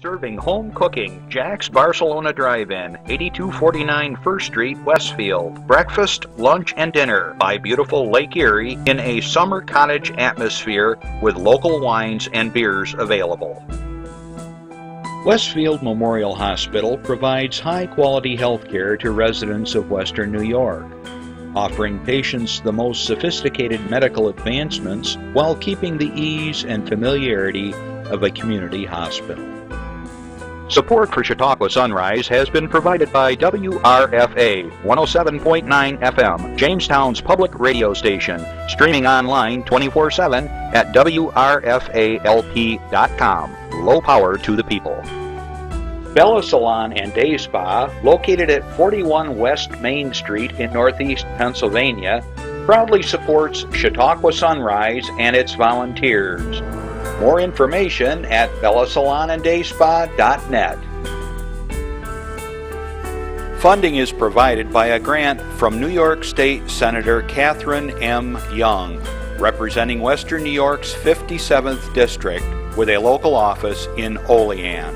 Serving home cooking, Jack's Barcelona Drive-In, 8249 First Street, Westfield. Breakfast, lunch, and dinner by beautiful Lake Erie in a summer cottage atmosphere with local wines and beers available. Westfield Memorial Hospital provides high-quality health care to residents of Western New York, offering patients the most sophisticated medical advancements while keeping the ease and familiarity of a community hospital. Support for Chautauqua Sunrise has been provided by WRFA 107.9 FM, Jamestown's public radio station, streaming online 24/7 at WRFA-LP.com. Low power to the people. Bella Salon and Day Spa, located at 41 West Main Street in Northeast Pennsylvania, proudly supports Chautauqua Sunrise and its volunteers. More information at bellasalonanddayspa.net. Funding is provided by a grant from New York State Senator Catherine M. Young, representing Western New York's 57th District with a local office in Olean.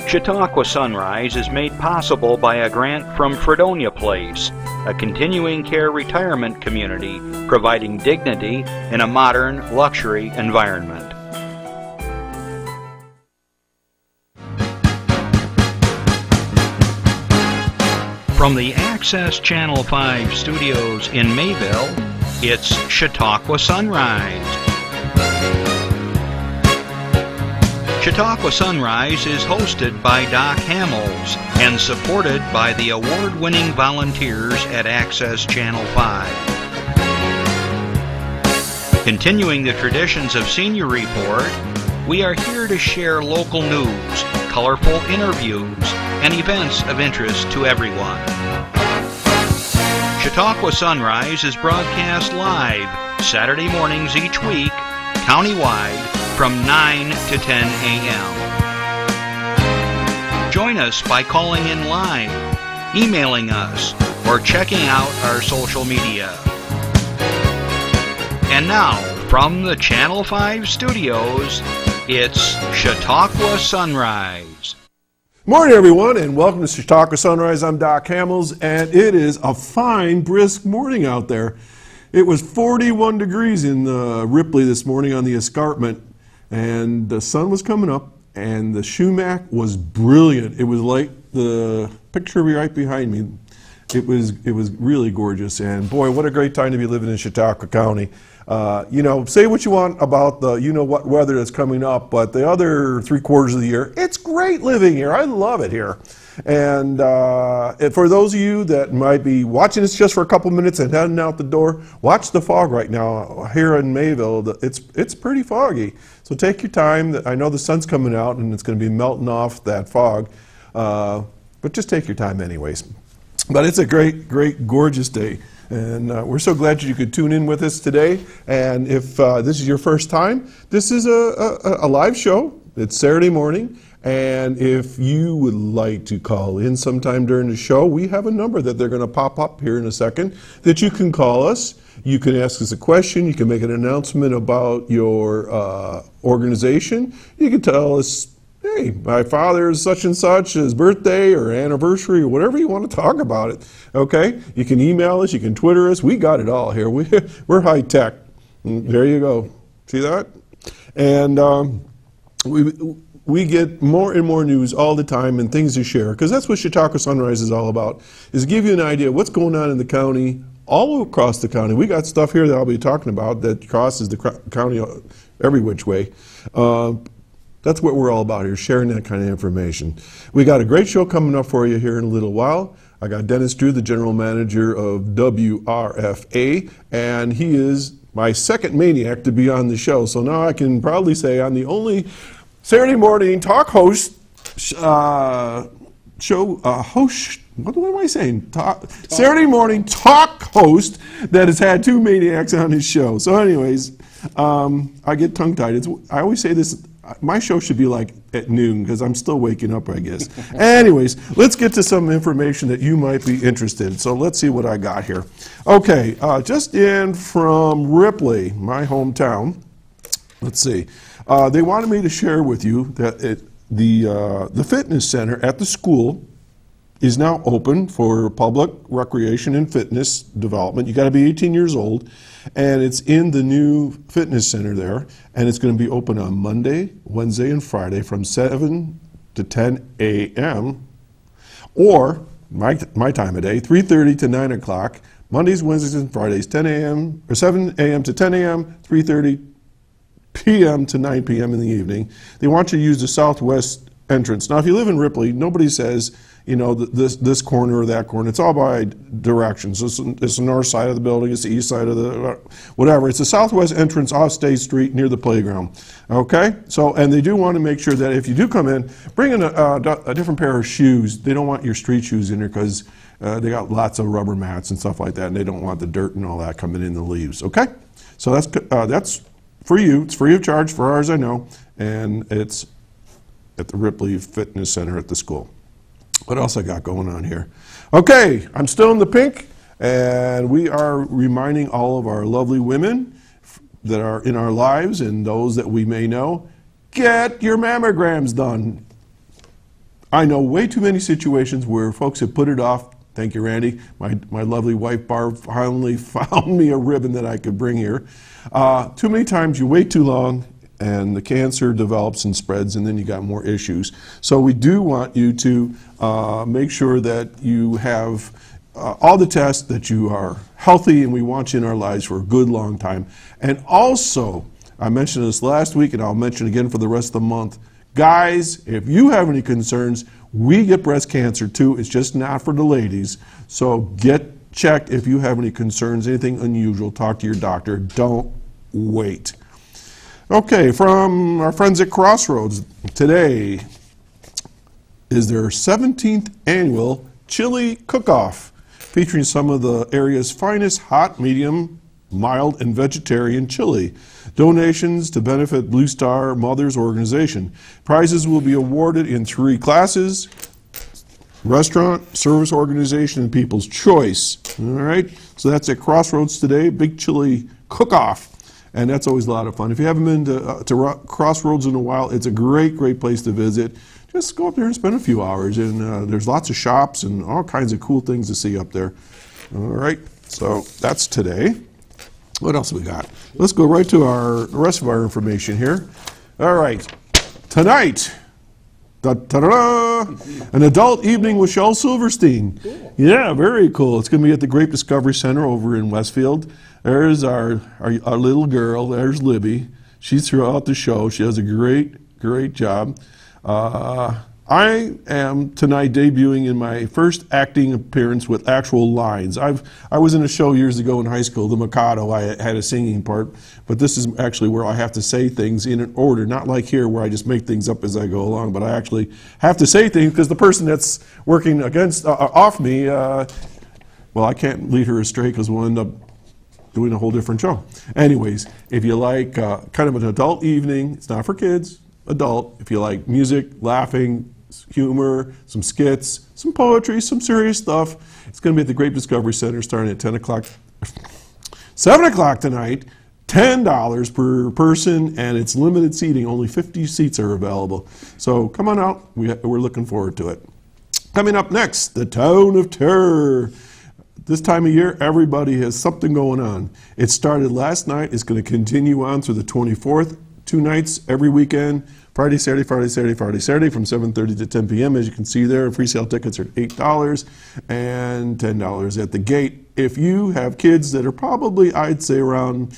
Chautauqua Sunrise is made possible by a grant from Fredonia Place, a continuing care retirement community providing dignity in a modern luxury environment. From the Access Channel 5 studios in Mayville, it's Chautauqua Sunrise. Chautauqua Sunrise is hosted by Doc Hamels and supported by the award-winning volunteers at Access Channel 5. Continuing the traditions of Senior Report, we are here to share local news, colorful interviews, and events of interest to everyone. Chautauqua Sunrise is broadcast live Saturday mornings each week, countywide, from 9 to 10 a.m. Join us by calling in live, emailing us, or checking out our social media. And now, from the Channel 5 studios, it's Chautauqua Sunrise. Morning, everyone, and welcome to Chautauqua Sunrise. I'm Doc Hamels, and it is a fine, brisk morning out there. It was 41 degrees in Ripley this morning on the escarpment, and the sun was coming up, and the sumac was brilliant. It was like the picture right behind me. It was really gorgeous, and boy, what a great time to be living in Chautauqua County. You know, say what you want about the you-know-what weather that's coming up, but the other 3/4 of the year, it's great living here. I love it here. And for those of you that might be watching this just for a couple minutes and heading out the door, watch the fog right now here in Mayville. It's pretty foggy. So take your time. I know the sun's coming out and it's going to be melting off that fog, but just take your time anyways. But it's a great, great, gorgeous day. And we're so glad you could tune in with us today. And if this is your first time, this is a live show. It's Saturday morning. And if you would like to call in sometime during the show, we have a number that they're going to pop up here in a second that you can call us. You can ask us a question. You can make an announcement about your organization. You can tell us, hey, my father's such and such, his birthday or anniversary or whatever you want to talk about it. Okay? You can email us. You can Twitter us. We got it all here. We're high tech. There you go. See that? And we get more and more news all the time and things to share, because that's what Chautauqua Sunrise is all about, is give you an idea of what's going on in the county, all across the county. We got stuff here that I'll be talking about that crosses the county every which way. That's what we're all about here, sharing that kind of information. We got a great show coming up for you here in a little while. I got Dennis Drew, the general manager of WRFA, and he is my second maniac to be on the show. So now I can proudly say I'm the only Saturday morning talk host, what am I saying? Saturday morning talk host that has had two maniacs on his show. So anyways, I get tongue-tied. I always say this, my show should be like at noon because I'm still waking up, I guess. Anyways, let's get to some information that you might be interested in. So let's see what I got here. Okay, just in from Ripley, my hometown. let's see. They wanted me to share with you that the fitness center at the school is now open for public recreation and fitness development. You got to be 18 years old, and it's in the new fitness center there, and it's going to be open on Monday, Wednesday, and Friday from 7 to 10 a.m. or my time of day, 3:30 to 9 o'clock. Mondays, Wednesdays, and Fridays, 10 a.m. or 7 a.m. to 10 a.m., 3:30 p.m. to 9 p.m. in the evening. They want you to use the southwest entrance. Now, if you live in Ripley, nobody says, you know, this corner or that corner. It's all by directions. It's the north side of the building. It's the east side of the whatever. It's the southwest entrance off State Street near the playground. Okay? So, and they do want to make sure that if you do come in, bring in a different pair of shoes. They don't want your street shoes in there because they got lots of rubber mats and stuff like that, and they don't want the dirt and all that coming in the leaves. Okay? So that's for you. It's free of charge for ours, I know, and it's at the Ripley Fitness Center at the school. What else I got going on here? Okay, I'm still in the pink, and we are reminding all of our lovely women that are in our lives and those that we may know, get your mammograms done. I know way too many situations where folks have put it off. Thank you, Randy. My lovely wife, Barb, finally found me a ribbon that I could bring here. Too many times you wait too long, and the cancer develops and spreads, and then you got more issues. So we do want you to make sure that you have all the tests, that you are healthy, and we want you in our lives for a good long time. And also, I mentioned this last week, and I'll mention again for the rest of the month, guys, if you have any concerns, we get breast cancer too. It's just not for the ladies. So get checked if you have any concerns, anything unusual, talk to your doctor. Don't wait. Okay, from our friends at Crossroads, today is their 17th annual chili cook-off, featuring some of the area's finest hot, medium, mild, and vegetarian chili. Donations to benefit Blue Star Mothers Organization. Prizes will be awarded in 3 classes: restaurant, service organization, and people's choice. All right, so that's at Crossroads today, big chili cook-off. And that's always a lot of fun. If you haven't been to Crossroads in a while, it's a great, great place to visit. Just go up there and spend a few hours. And there's lots of shops and all kinds of cool things to see up there. All right, so that's today. What else we got? Let's go right to the rest of our information here. All right, tonight, an adult evening with Shel Silverstein. Cool. Yeah, very cool. It's going to be at the Great Discovery Center over in Westfield. There's our little girl. There's Libby. She's throughout the show. She does a great job. I am tonight debuting in my first acting appearance with actual lines. I was in a show years ago in high school, The Mikado. I had a singing part, but this is actually where I have to say things in an order, not like here where I just make things up as I go along, but I actually have to say things because the person that's working off me, well, I can't lead her astray because we'll end up doing a whole different show. Anyways, if you like kind of an adult evening, it's not for kids, adult. If you like music, laughing, humor, some skits, some poetry, some serious stuff, it's going to be at the Great Discovery Center starting at 10 o'clock, 7 o'clock tonight, $10 per person, and it's limited seating. Only 50 seats are available. So come on out. We're looking forward to it. Coming up next, the Town of Terror. This time of year, everybody has something going on. It started last night. It's going to continue on through the 24th, 2 nights every weekend. Friday, Saturday, Friday, Saturday, Friday, Saturday from 7:30 to 10 p.m. As you can see there, free sale tickets are $8 and $10 at the gate. If you have kids that are probably, I'd say, around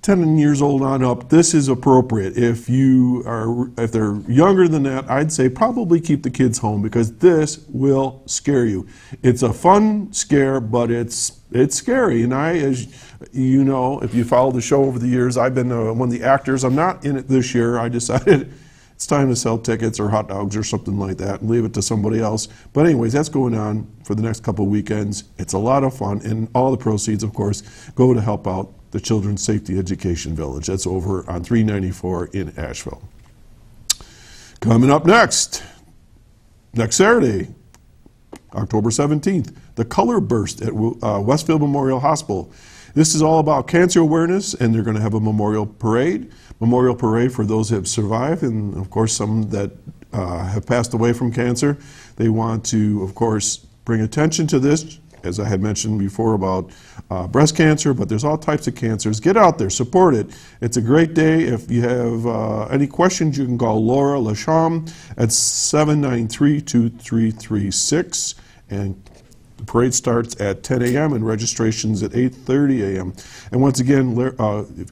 10 years old on up, this is appropriate. If they're younger than that, I'd say probably keep the kids home because this will scare you. It's a fun scare, but it's scary. And as you know, if you follow the show over the years, I've been one of the actors. I'm not in it this year. I decided it's time to sell tickets or hot dogs or something like that and leave it to somebody else. But anyways, that's going on for the next couple of weekends. It's a lot of fun, and all the proceeds, of course, go to help out the Children's Safety Education Village. That's over on 394 in Asheville. Coming up next Saturday, October 17th, the Color Burst at Westfield Memorial Hospital. This is all about cancer awareness, and they're going to have a memorial parade. memorial parade for those that have survived, and of course some that have passed away from cancer. They want to, of course, bring attention to this, as I had mentioned before about breast cancer, but there's all types of cancers. Get out there, support it. It's a great day. If you have any questions, you can call Laura Lacham at 793-2336, and the parade starts at 10 a.m. and registration's at 8:30 a.m. And once again,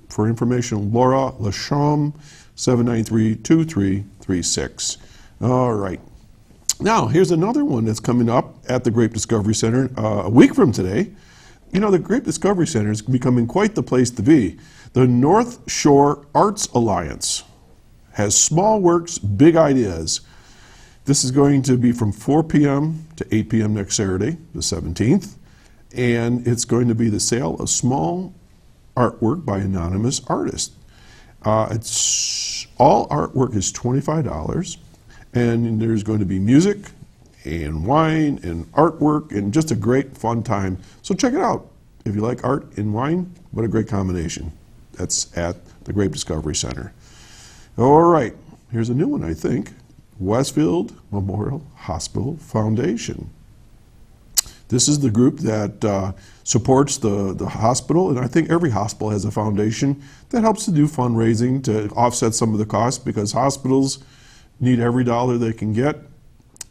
for information, Laura Lacham, 793-2336. All right. Now, here's another one that's coming up at the Grape Discovery Center a week from today. You know, the Grape Discovery Center is becoming quite the place to be. The North Shore Arts Alliance has small works, big ideas. This is going to be from 4 p.m. to 8 p.m. next Saturday, the 17th, and it's going to be the sale of small artwork by anonymous artists. All artwork is $25. And there's going to be music and wine and artwork and just a great fun time. So check it out. If you like art and wine, what a great combination. That's at the Grape Discovery Center. All right, here's a new one, I think. Westfield Memorial Hospital Foundation. This is the group that supports the hospital, and I think every hospital has a foundation that helps to do fundraising to offset some of the costs, because hospitals need every dollar they can get.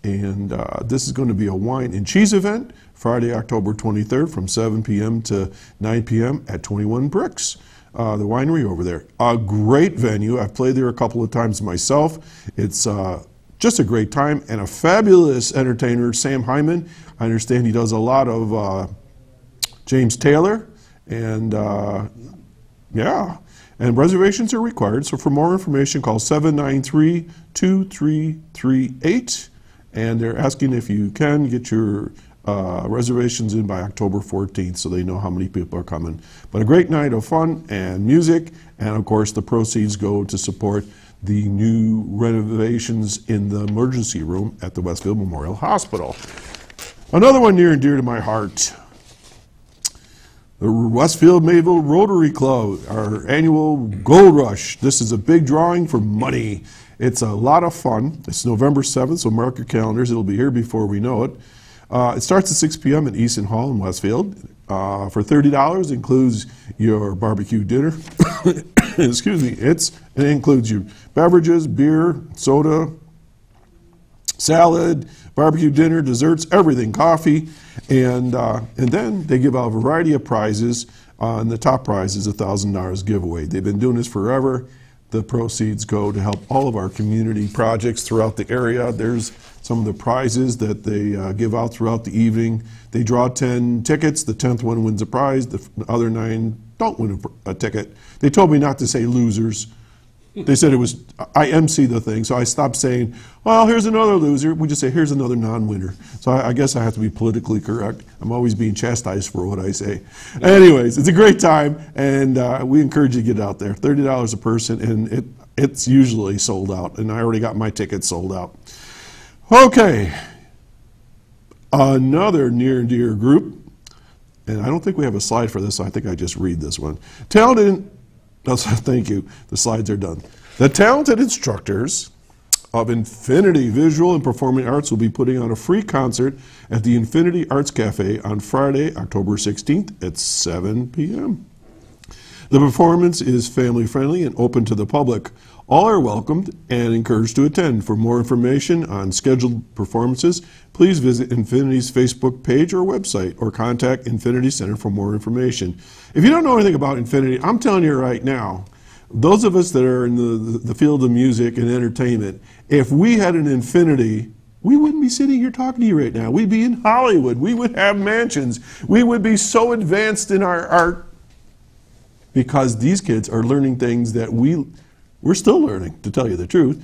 And this is going to be a wine and cheese event Friday, October 23rd from 7 p.m. to 9 p.m. at 21 Bricks, the winery over there. A great venue. I've played there a couple of times myself. It's just a great time, and a fabulous entertainer, Sam Hyman. I understand he does a lot of James Taylor, and yeah. And reservations are required, so for more information, call 793-2338. And they're asking if you can get your reservations in by October 14th, so they know how many people are coming. But a great night of fun and music, and of course the proceeds go to support the new renovations in the emergency room at the Westfield Memorial Hospital. Another one near and dear to my heart. The Westfield Mayville Rotary Club, our annual Gold Rush. This is a big drawing for money. It's a lot of fun. It's November 7th, so mark your calendars. It'll be here before we know it. It starts at 6 p.m. at Easton Hall in Westfield. For $30, includes your barbecue dinner. Excuse me. It includes your beverages, beer, soda, salad, barbecue dinner, desserts, everything, coffee, and then they give out a variety of prizes, and the top prize is a $1,000 giveaway. They've been doing this forever. The proceeds go to help all of our community projects throughout the area. There's some of the prizes that they give out throughout the evening. They draw 10 tickets. The 10th one wins a prize. The other 9 don't win a ticket. They told me not to say losers. They said it was, I MC the thing, so I stopped saying, well, here's another loser. We just say, here's another non-winner. So I guess I have to be politically correct. I'm always being chastised for what I say. Anyways, it's a great time, and we encourage you to get out there. $30 a person, and it's usually sold out, and I already got my tickets sold out. Okay, another near and dear group, and I don't think we have a slide for this, so I think I just read this one. Thank you. The slides are done. The talented instructors of Infinity Visual and Performing Arts will be putting on a free concert at the Infinity Arts Cafe on Friday, October 16th at 7 p.m. The performance is family friendly and open to the public. All are welcomed and encouraged to attend. For more information on scheduled performances, please visit Infinity's Facebook page or website, or contact Infinity Center for more information. If you don't know anything about Infinity, I'm telling you right now, those of us that are in the field of music and entertainment, if we had an Infinity, we wouldn't be sitting here talking to you right now. We'd be in Hollywood. We would have mansions. We would be so advanced in our art, because these kids are learning things that we're still learning, to tell you the truth.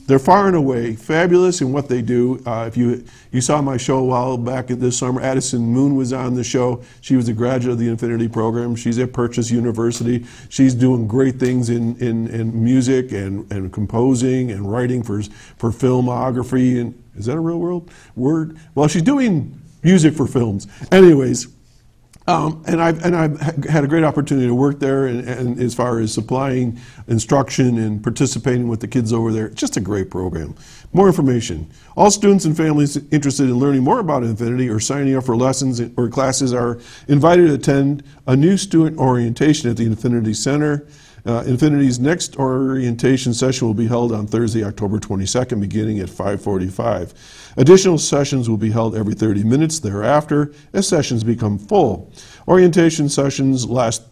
They're far and away fabulous in what they do. If you saw my show a while back this summer, Addison Moon was on the show. She was a graduate of the Infinity program. She's at Purchase University. She's doing great things in music and composing and writing for filmography. And is that a real word? Well, she's doing music for films. Anyways, And I've had a great opportunity to work there, and as far as supplying instruction and participating with the kids over there, just a great program. More information. All students and families interested in learning more about Infinity or signing up for lessons or classes are invited to attend a new student orientation at the Infinity Center. Infinity's next orientation session will be held on Thursday, October 22nd, beginning at 5:45. Additional sessions will be held every 30 minutes thereafter as sessions become full. Orientation sessions last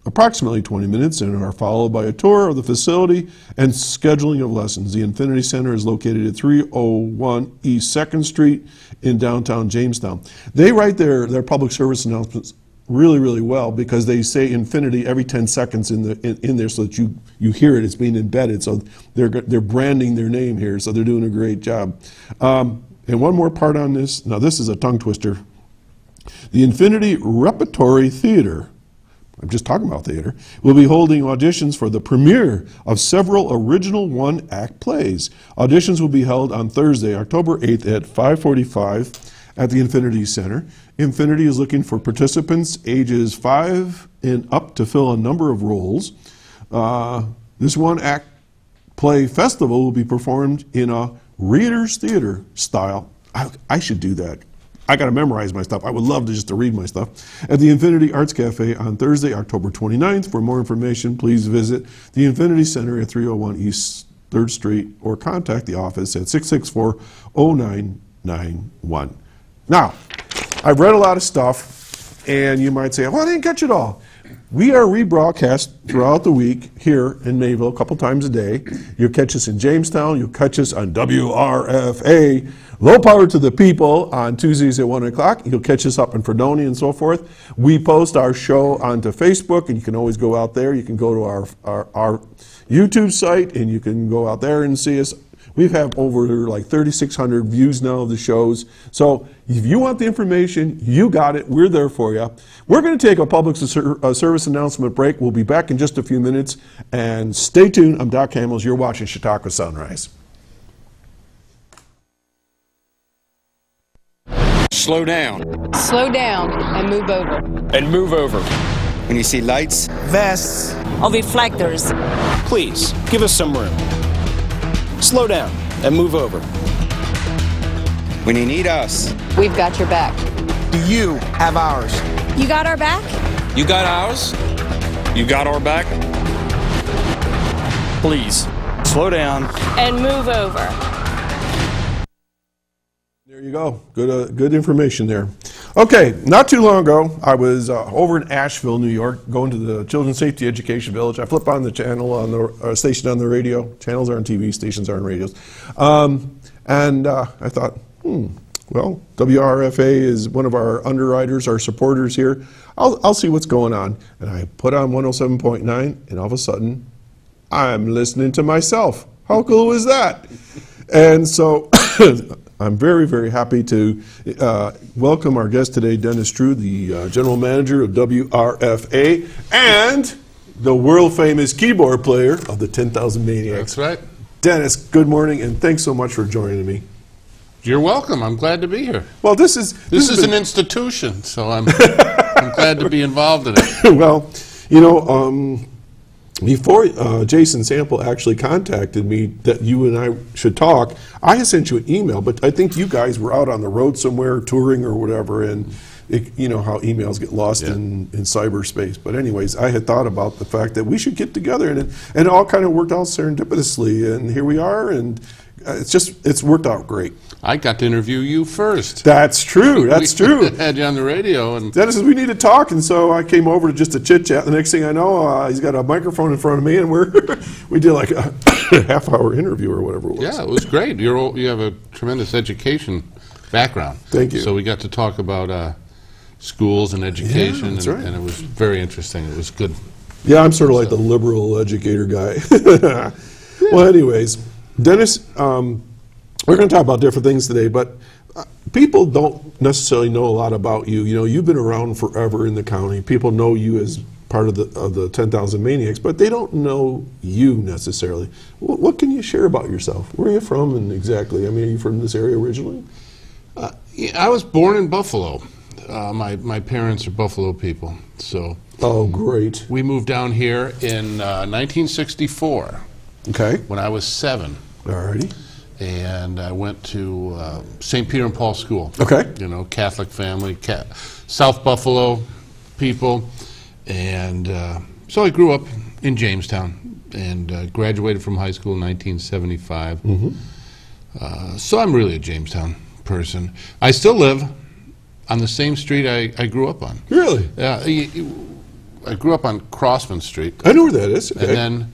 approximately 20 minutes and are followed by a tour of the facility and scheduling of lessons. The Infinity Center is located at 301 East 2nd Street in downtown Jamestown. They write their public service announcements really, really well, because they say Infinity every 10 seconds in there, so that you hear it. It's being embedded, so they're branding their name here, so they're doing a great job. And one more part on this. Now, this is a tongue twister. The Infinity Repertory Theater, I'm just talking about theater, will be holding auditions for the premiere of several original one-act plays. Auditions will be held on Thursday, October 8th at 5:45 at the Infinity Center. Infinity is looking for participants ages 5 and up to fill a number of roles. This one-act play festival will be performed in a Reader's Theater style. I should do that. I got to memorize my stuff. I would love to read my stuff. At the Infinity Arts Cafe on Thursday, October 29th. For more information, please visit the Infinity Center at 301 East 3rd Street or contact the office at 664-0991. Now, I've read a lot of stuff, and you might say, well, I didn't catch it all. We are rebroadcast throughout the week here in Mayville a couple times a day. You'll catch us in Jamestown. You'll catch us on WRFA, Low Power to the People, on Tuesdays at 1 o'clock. You'll catch us up in Fredonia and so forth. We post our show onto Facebook, and you can always go out there. You can go to our YouTube site, and you can go out there and see us. We have over like 3,600 views now of the shows. So if you want the information, you got it. We're there for you. We're going to take a public service announcement break. We'll be back in just a few minutes. And stay tuned. I'm Doc Hamels. You're watching Chautauqua Sunrise. Slow down. Slow down and move over. And move over. When you see lights, vests, or reflectors, please give us some room. Slow down and move over. When you need us, we've got your back. Do you have ours? You got our back? You got ours? You got our back? Please, slow down. And move over. There you go. Good information there. Okay, not too long ago, I was over in Asheville, New York, going to the Children's Safety Education Village. I flip on the channel on the station on the radio. Channels are on TV, stations are on radios. And I thought, well, WRFA is one of our underwriters, our supporters here. I'll see what's going on. And I put on 107.9, and all of a sudden, I'm listening to myself. How cool is that? And so I'm very, very happy to welcome our guest today, Dennis True, the General Manager of WRFA and the world-famous keyboard player of the 10,000 Maniacs. That's right. Dennis, good morning, and thanks so much for joining me. You're welcome. I'm glad to be here. Well, this is an institution, so I'm glad to be involved in it. Well, you know, before Jason Sample actually contacted me that you and I should talk, I had sent you an email, but I think you guys were out on the road somewhere touring or whatever, and you know how emails get lost in cyberspace. But anyways, I had thought about the fact that we should get together, and it all kind of worked out serendipitously, and here we are, and it's worked out great. I got to interview you first. That's true. That's true. Had you on the radio, and Dennis says we need to talk, and so I came over to just a chit chat. The next thing I know, he's got a microphone in front of me, and we did like a half-hour interview or whatever it was. yeah, it was great. You have a tremendous education background. Thank you. So we got to talk about schools and education, Yeah, that's right. and it was very interesting. It was good. Yeah, I'm sort of like the liberal educator guy. Well, anyways, Dennis, we're going to talk about different things today, but people don't necessarily know a lot about you. You know, you've been around forever in the county. People know you as part of the 10,000 Maniacs, but they don't know you necessarily. What can you share about yourself? Where are you from, and exactly? I mean, are you from this area originally? I was born in Buffalo. My parents are Buffalo people, so. Oh, great. We moved down here in 1964. Okay. When I was 7. Alrighty. And I went to St. Peter and Paul School. Okay. You know, Catholic family, South Buffalo people. And so I grew up in Jamestown and graduated from high school in 1975. So I'm really a Jamestown person. I still live on the same street I grew up on. Really? Yeah. I grew up on Crossman Street. I know where that is. Okay. And then,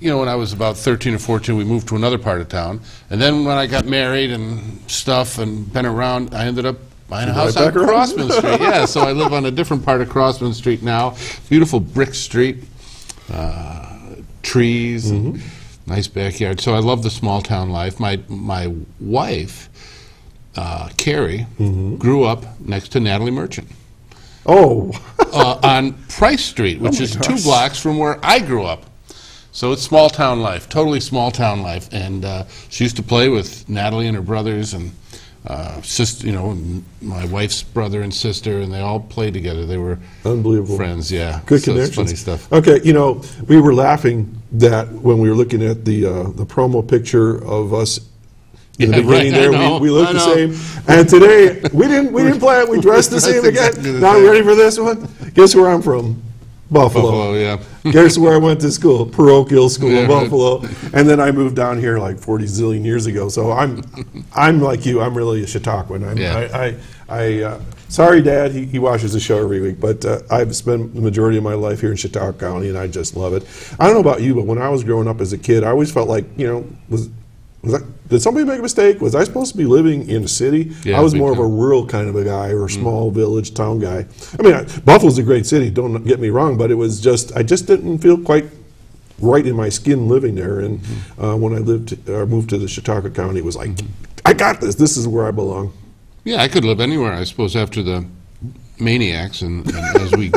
you know, when I was about 13 or 14, we moved to another part of town. And then when I got married and stuff and been around, I ended up buying a house on Crossman Street. Yeah, so I live on a different part of Crossman Street now. Beautiful brick street, trees, and nice backyard. So I love the small town life. My wife, Carrie, grew up next to Natalie Merchant. Oh. On Price Street, which is 2 blocks from where I grew up. So it's small town life, totally small town life. And she used to play with Natalie and her brothers and sister, you know, my wife's brother and sister, and they all played together. They were unbelievable friends. Yeah, good so connections. It's funny stuff. Okay, you know, we were laughing that when we were looking at the promo picture of us. In the beginning there, we looked the same. And today, we didn't plan it. We dressed the same again. Exactly now, ready for this one? Guess where I'm from? Buffalo. Yeah. Guess where I went to school? Parochial school in Buffalo. And then I moved down here like 40 zillion years ago. So I'm like you. I'm really a Chautauquan. Sorry, Dad. He watches the show every week. But I've spent the majority of my life here in Chautauqua County, and I just love it. I don't know about you, but when I was growing up as a kid, I always felt like, you know, did somebody make a mistake? Was I supposed to be living in a city? Yeah, I was more of a rural kind of a guy, or a small village town guy. I mean, Buffalo's a great city, don't get me wrong, but it was just, I just didn't feel quite right in my skin living there. And when I moved to the Chautauqua County, it was like, I got this. This is where I belong. Yeah, I could live anywhere, I suppose, after the maniacs and as we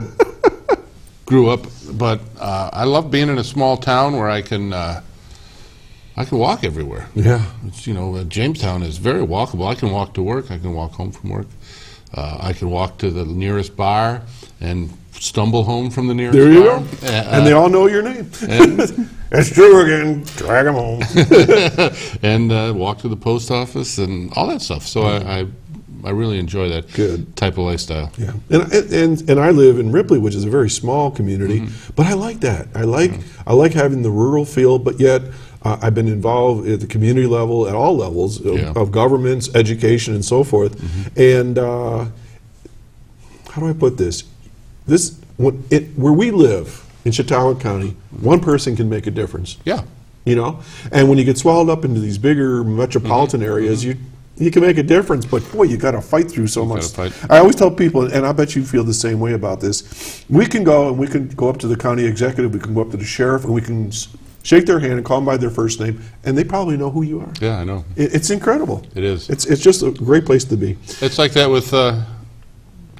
grew up. But I love being in a small town where I can walk everywhere. Yeah. It's, you know, Jamestown is very walkable. I can walk to work. I can walk home from work. I can walk to the nearest bar and stumble home from the nearest bar. There you go. And they all know your name. That's true again. Drag them home. And walk to the post office and all that stuff. So I really enjoy that type of lifestyle. Yeah, and I live in Ripley, which is a very small community, but I like that. I like having the rural feel, but yet I've been involved at the community level, at all levels of governments, education, and so forth. And how do I put this? Where we live in Chautauqua County, one person can make a difference. Yeah. You know, and when you get swallowed up into these bigger metropolitan areas, you can make a difference, but boy, you got to fight through so much. I always tell people, and I bet you feel the same way about this. We can go up to the county executive, we can go up to the sheriff, and we can shake their hand and call them by their first name, and they probably know who you are. Yeah, I know. It's incredible. It is. It's just a great place to be. It's like that with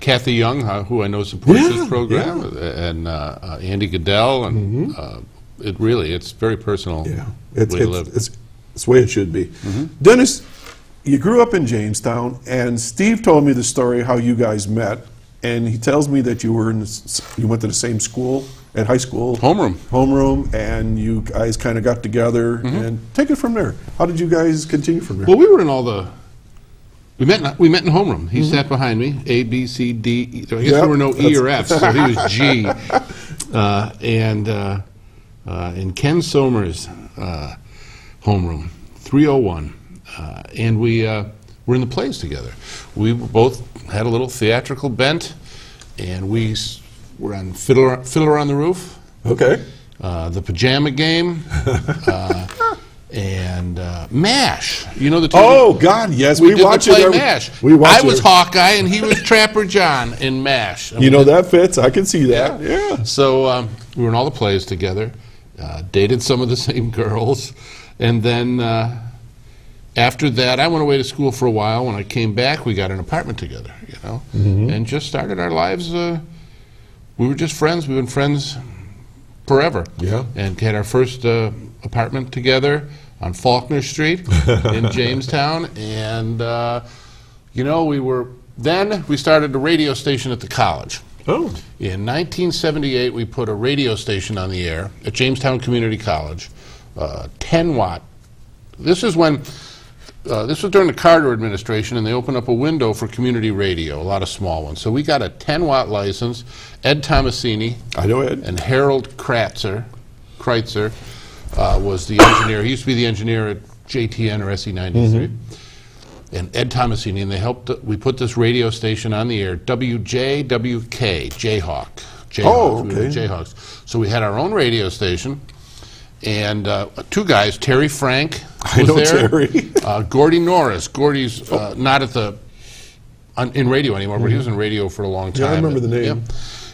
Kathy Young, who I know supports this program, and Andy Goodell, and it's very personal. Yeah, way to live. It's the way it should be. Dennis, you grew up in Jamestown, and Steve told me the story how you guys met, and he tells me that you went to the same school at high school. Homeroom, and you guys kind of got together, and take it from there. How did you guys continue from there? Well, we were in all the. We met in homeroom. He sat behind me. A, B, C, D. E. So I guess there were no E or F, so he was G. And Ken Somers, homeroom, 301. And we were in the plays together. We both had a little theatrical bent, and we were on Fiddler on the Roof. Okay. The Pajama Game, and MASH. You know the TV? Oh God, yes, we watched it. MASH. I was Hawkeye, and he was Trapper John in MASH. You know that fits. I can see that. Yeah. So we were in all the plays together. Dated some of the same girls, and then. After that, I went away to school for a while. When I came back, we got an apartment together, you know, and just started our lives. We were just friends. We've been friends forever. Yeah. And had our first apartment together on Faulkner Street in Jamestown. And, you know, we were Then we started a radio station at the college. Oh. In 1978, we put a radio station on the air at Jamestown Community College, 10-watt. This is when, this was during the Carter administration, and they opened up a window for community radio, a lot of small ones. So we got a 10-watt license. Ed Tomasini, I know Ed, and Harold Kreitzer was the engineer. He used to be the engineer at JTN or SE93. And Ed Tomasini, and they helped. We put this radio station on the air, WJWK, Jayhawk. Oh, okay. We were Jayhawks. So we had our own radio station, and two guys, Terry Frank was there. Terry. Gordy Norris. Gordy's not at the in radio anymore, but he was in radio for a long time. Yeah, I remember the name.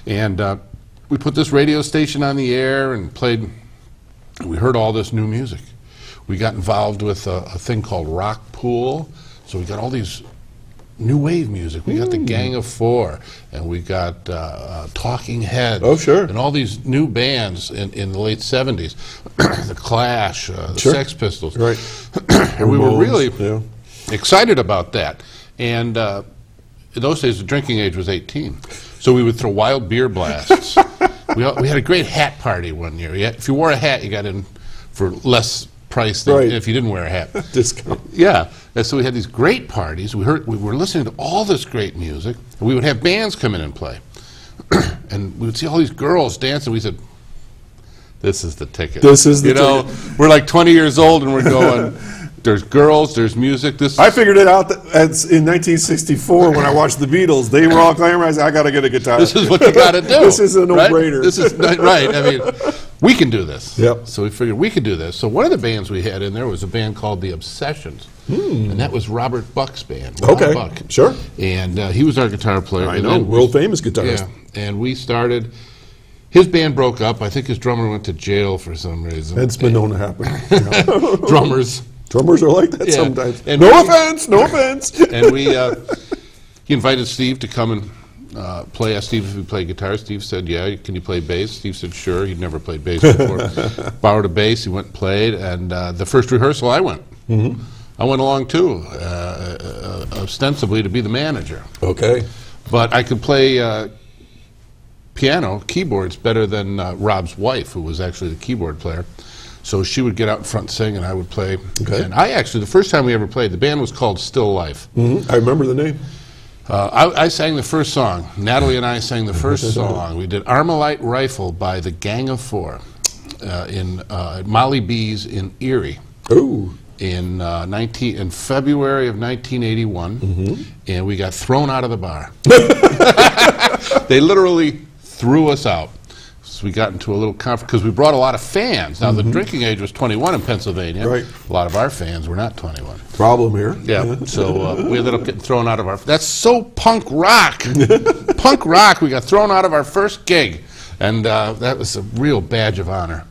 And we put this radio station on the air and played. We heard all this new music. We got involved with a thing called Rock Pool. So we got all these new wave music. We got the Gang of Four, and we got Talking Heads. Oh, sure. And all these new bands in the late 70s. The Clash, the Sex Pistols. Right. And we were really excited about that. And in those days, the drinking age was 18. So we would throw wild beer blasts. We had a great hat party one year. If you wore a hat, you got in for less price than if you didn't wear a hat. Discount. Yeah. And so we had these great parties. We were listening to all this great music, and we would have bands come in and play. And we would see all these girls dancing. We said, "This is the ticket." This is the ticket. We're like 20 years old, and we're going. There's girls, there's music. I figured it out in 1964 when I watched the Beatles. They were all clamoring, I got to get a guitar. This is what you got to do. This is a no-brainer. Right? This is right. I mean, we can do this. Yep. So we figured we could do this. So one of the bands we had in there was a band called the Obsessions, and that was Robert Buck's band. Okay, Buck. sure. And he was our guitar player. I know, world famous guitarist. Yeah, and we started. His band broke up. I think his drummer went to jail for some reason. It's been known to happen. Drummers are like that sometimes. And no offense. And he invited Steve to come and play. Asked Steve if he played guitar. Steve said, "Yeah." "Can you play bass?" Steve said, "Sure." He'd never played bass before. Borrowed a bass. He went and played. And the first rehearsal, I went. I went along too, ostensibly to be the manager. Okay. But I could play piano, keyboards better than Rob's wife, who was actually the keyboard player. So she would get out in front and sing, and I would play. Okay. And I actually, the first time we ever played, the band was called Still Life. I remember the name. I sang the first song. Natalie and I sang the first song. We did Armalite Rifle by the Gang of Four in Molly B's in Erie. Ooh. In February of 1981, and we got thrown out of the bar. They literally threw us out. So we got into a little conference because we brought a lot of fans. Now the drinking age was 21 in Pennsylvania. Right. A lot of our fans were not 21. Problem here. Yeah. So we ended up getting thrown out of our. That's so punk rock. Punk rock. We got thrown out of our first gig, and that was a real badge of honor.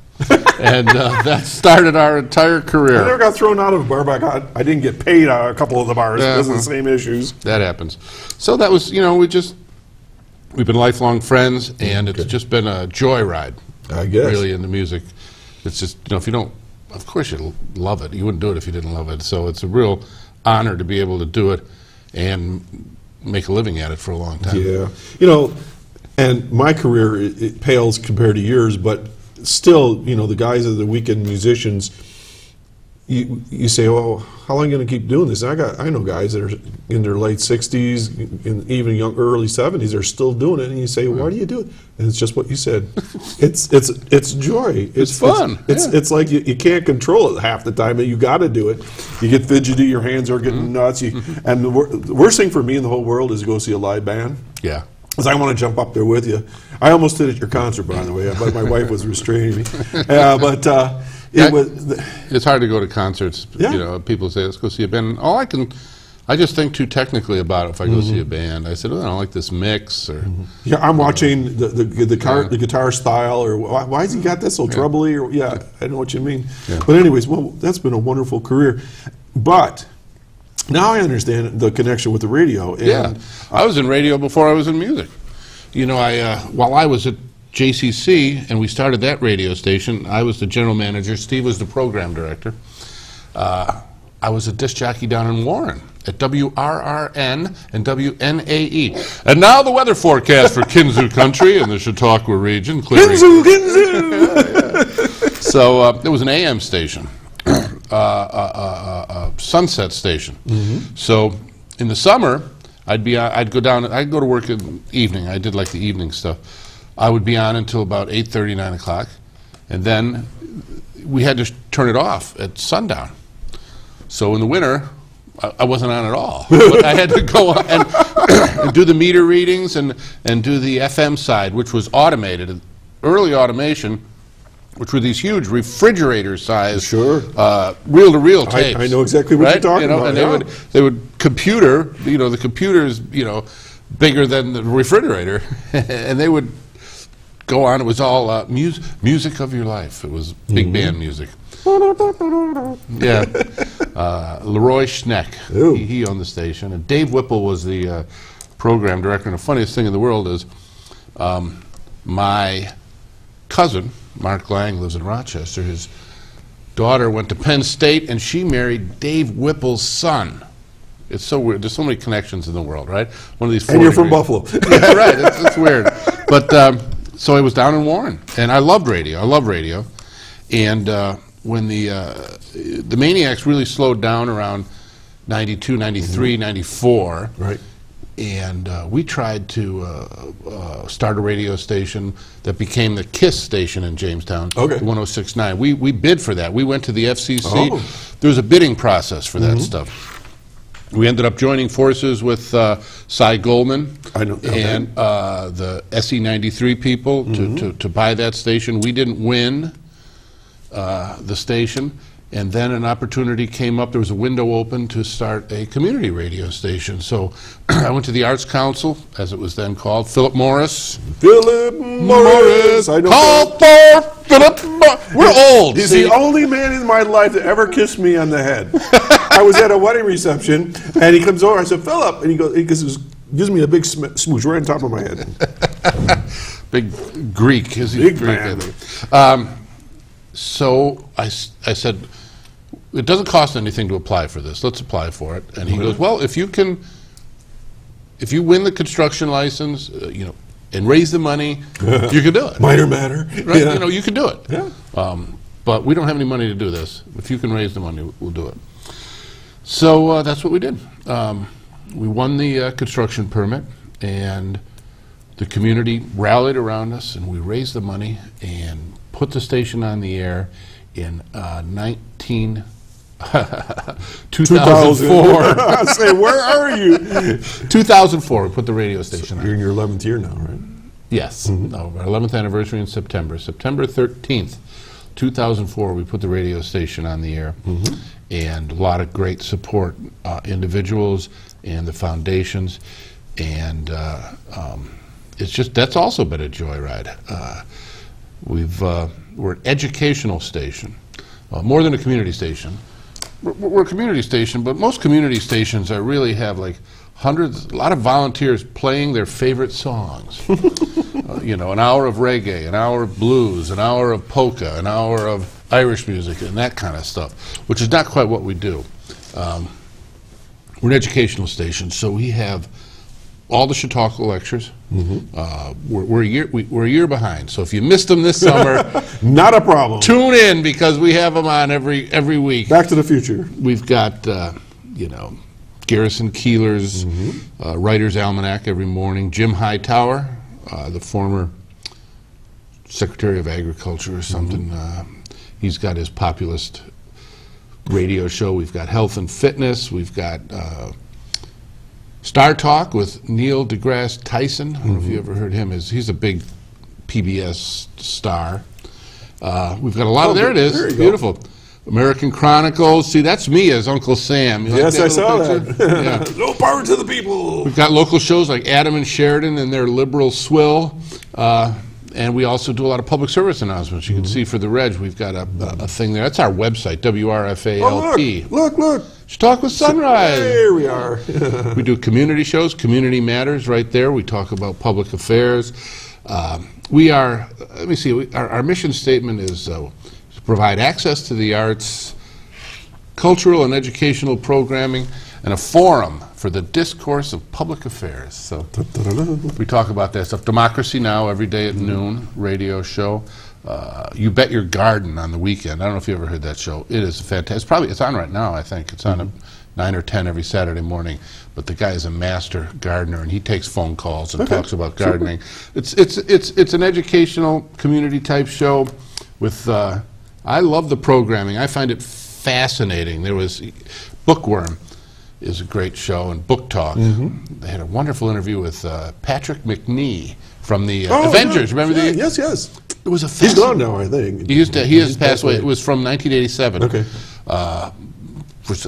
And that started our entire career. I never got thrown out of a bar, but I didn't get paid a couple of the bars because of the same issues. That happens. So that was, we've been lifelong friends, and it's just been a joyride. I guess. Really, in the music. It's just, if you don't, of course you love it. You wouldn't do it if you didn't love it. So it's a real honor to be able to do it and make a living at it for a long time. Yeah. And my career, it pales compared to yours, but still, the guys are the weekend musicians. You say, well, how long are you going to keep doing this? I know guys that are in their late 60s, and even early 70s, are still doing it. And you say, why do you do it? And it's just what you said. It's joy. It's fun. It's like you can't control it half the time, but you got to do it. You get fidgety, your hands are getting nuts. And the worst thing for me in the whole world is to go see a live band. Yeah. Because I want to jump up there with you. I almost did at your concert, by the way, but my wife was restraining me. It's hard to go to concerts. Yeah. People say, let's go see a band. I just think too technically about it if I go see a band. I said, I don't like this mix. Or I'm watching the guitar style, or why has he got this so trebly? Or I know what you mean. Yeah. But anyways, that's been a wonderful career. But now I understand the connection with the radio. And I was in radio before I was in music. While I was at JCC and we started that radio station, I was the general manager. Steve was the program director. I was a disc jockey down in Warren at WRRN and WNAE. And now the weather forecast for Kinzu Country in the Chautauqua region. Kinzu, Kinzu! So there was an AM station, sunset station. So in the summer, I'd go to work in the evening. I did like the evening stuff. I would be on until about 8:30, 9 o'clock, and then we had to turn it off at sundown. So in the winter, I wasn't on at all. But I had to go on and do the meter readings and do the FM side, which was automated, early automation, which were these huge refrigerator-sized, reel-to-reel tapes. I know exactly what you're talking about. And they would computer, the computer's, bigger than the refrigerator, and they would go on. It was all music of your life. It was big band music. Yeah, Leroy Schneck. He owned the station, and Dave Whipple was the program director. And the funniest thing in the world is, my cousin Mark Lang lives in Rochester. His daughter went to Penn State, and she married Dave Whipple's son. It's so weird. There's so many connections in the world, right? One of these. And you're from Buffalo. Yeah, right. It's weird. But so I was down in Warren, and I loved radio. I love radio, and when the Maniacs really slowed down around 92, 93, 94, right. And we tried to start a radio station that became the KISS station in Jamestown, 106.9. We bid for that. We went to the FCC. There was a bidding process for that stuff. We ended up joining forces with Cy Goldman and the SE93 people to buy that station. We didn't win the station. And then an opportunity came up. There was a window open to start a community radio station. So I went to the Arts Council, as it was then called. Philip Morris. Philip Morris. I know. Call for Philip Morris. We're old. He's the only man in my life that ever kissed me on the head. I was at a wedding reception, and he comes over. I said, Philip. And he gives me a big smooch right on top of my head. Big Greek. Big man. So I said, it doesn't cost anything to apply for this. Let's apply for it. And he goes, well, if you win the construction license, and raise the money, you can do it. Minor matter. Right? Yeah. You can do it. Yeah. But we don't have any money to do this. If you can raise the money, we'll do it. So that's what we did. We won the construction permit, and the community rallied around us, and we raised the money and put the station on the air in 2004. I say, where are you? 2004, we put the radio station on. You're in your 11th year now, right? Yes. No, our 11th anniversary in September. September 13th, 2004, we put the radio station on the air. And a lot of great support, individuals and the foundations. And it's just, that's also been a joyride. We're an educational station, more than a community station. We're a community station, but most community stations really have like hundreds, a lot of volunteers playing their favorite songs. An hour of reggae, an hour of blues, an hour of polka, an hour of Irish music, and that kind of stuff, which is not quite what we do. We're an educational station, so we have all the Chautauqua lectures. We're a year behind, so if you missed them this summer, not a problem. Tune in, because we have them on every week. Back to the Future. We've got Garrison Keeler's Writer's Almanac every morning. Jim Hightower, the former Secretary of Agriculture or something. He's got his populist radio show. We've got Health and Fitness. We've got Star Talk with Neil deGrasse Tyson. I don't know if you ever heard him. He's a big PBS star. We've got a lot of, there it is. There you Beautiful. Go. American Chronicles. See, that's me as Uncle Sam. You yes, like I saw picture? that. No power to the people. We've got local shows like Adam and Sheridan and their liberal swill. And we also do a lot of public service announcements. You can see for the Reg, we've got a thing there. That's our website, WRFA-LP. Oh, look. Chautauqua Sunrise. There we are. We do community shows, Community Matters right there. We talk about public affairs. We are, let me see, our mission statement is to provide access to the arts, cultural and educational programming, and a forum for the discourse of public affairs. So we talk about that stuff. Democracy Now! Every day at noon, radio show. You Bet Your Garden on the weekend. I don't know if you ever heard that show. It is fantastic. It's on right now, I think. It's on at 9 or 10 every Saturday morning. But the guy is a master gardener, and he takes phone calls and talks about gardening. It's an educational, community-type show with... I love the programming. I find it fascinating. There was Bookworm is a great show, and Book Talk. They had a wonderful interview with Patrick McNee from the Avengers. Remember the? Yes, yes. It was a. He's gone now, I think. He has passed away. It was from 1987. Okay.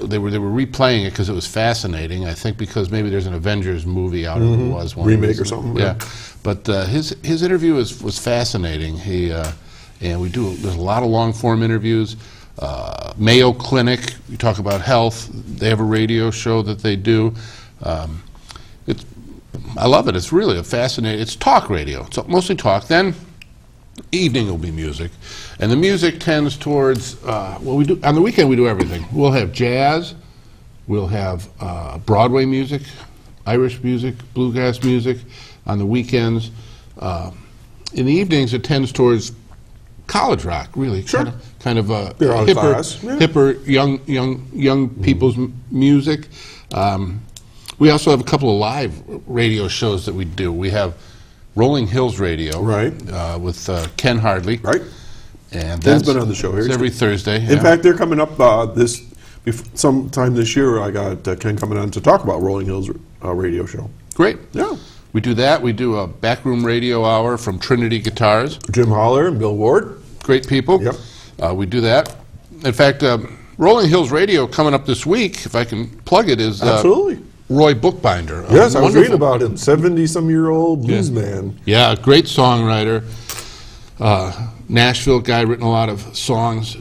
They were replaying it because it was fascinating. I think because maybe there's an Avengers movie out. It was one remake or something. Yeah, but his interview was fascinating. And there's a lot of long form interviews. Mayo Clinic, we talk about health. They have a radio show that they do. I love it. It's really a fascinating. It's talk radio. It's mostly talk. Then evening will be music, and the music tends towards. We do on the weekend. We do everything. We'll have jazz. We'll have Broadway music, Irish music, bluegrass music. On the weekends, in the evenings, it tends towards college rock, really. Sure. Kind of hipper, young people's music. We also have a couple of live radio shows that we do. We have Rolling Hills Radio, right, with Ken Hardley, right, and Ken's been on the show here. It's every Thursday. In fact, they're coming up sometime this year. I got Ken coming on to talk about Rolling Hills radio show. Great. Yeah. We do that. We do a backroom radio hour from Trinity Guitars. Jim Holler and Bill Ward. Great people. Yep. We do that. In fact, Rolling Hills Radio coming up this week, if I can plug it, is absolutely Roy Bookbinder. Yes, I was reading about him. 70-some-year-old blues man. Yeah, great songwriter. Nashville guy, written a lot of songs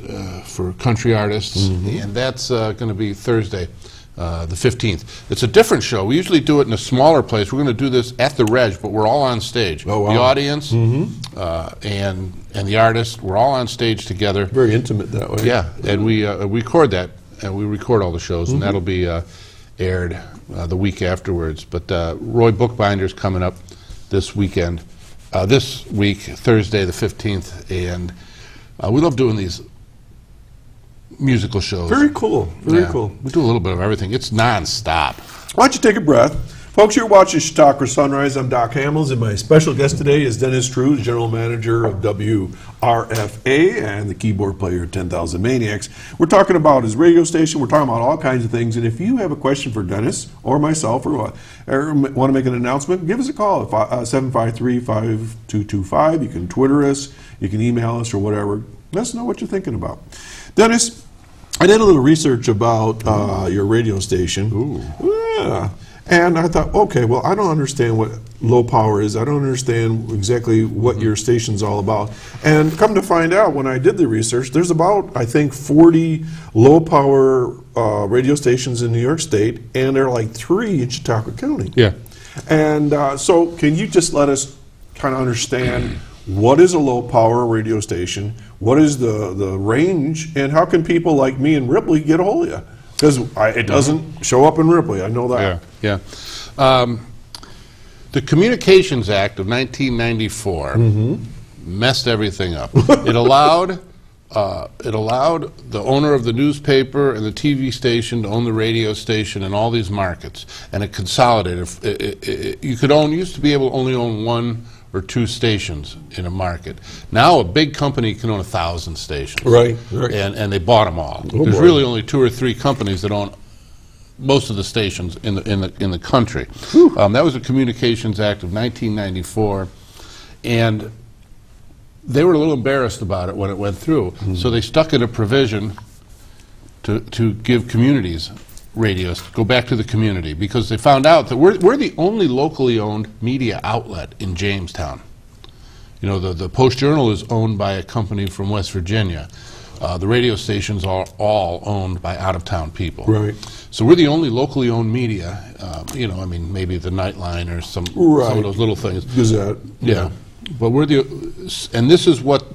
for country artists, and that's going to be Thursday, the 15th. It's a different show. We usually do it in a smaller place. We're going to do this at the Reg, but we're all on stage. Oh, wow. The audience and the artist, we're all on stage together. Very intimate that way. Yeah, and we record that, and we record all the shows, and that'll be aired the week afterwards. But Roy Bookbinder's coming up this weekend. This week, Thursday the 15th, and we love doing these musical shows. Very cool. Very cool. We do a little bit of everything. It's non-stop. Why don't you take a breath? Folks, you're watching Chautauqua Sunrise. I'm Doc Hamels, and my special guest today is Dennis Trues, General Manager of WRFA and the keyboard player at 10,000 Maniacs. We're talking about his radio station. We're talking about all kinds of things. And if you have a question for Dennis or myself or want to make an announcement, give us a call at 753-5225. You can Twitter us. You can email us or whatever. Let us know what you're thinking about. Dennis, I did a little research about your radio station. Ooh. Yeah. And I thought, okay, well, I don't understand what low power is. I don't understand exactly what your station's all about. And come to find out, when I did the research, there's about, I think, 40 low power radio stations in New York State, and there are like 3 in Chautauqua County. Yeah. And so can you just let us kind of understand what is a low power radio station, what is the range, and how can people like me in Ripley get a hold of you? Because it doesn't show up in Ripley, I know that. Yeah. The Communications Act of 1994 messed everything up. It allowed the owner of the newspaper and the TV station to own the radio station in all these markets, and it consolidated. You used to be able to only own 1 or 2 stations in a market. Now a big company can own 1,000 stations. Right. And they bought them all. Oh, There's boy. really only 2 or 3 companies that own most of the stations in the country. That was the Communications Act of 1994, and they were a little embarrassed about it when it went through. So they stuck in a provision to give communities radios, go back to the community, because they found out that we're the only locally owned media outlet in Jamestown. You know, the Post-Journal is owned by a company from West Virginia. The radio stations are all owned by out-of-town people. Right. So we're the only locally owned media. You know, I mean, maybe the Nightline or some of those little things. Gazette. Yeah. But we're and this is what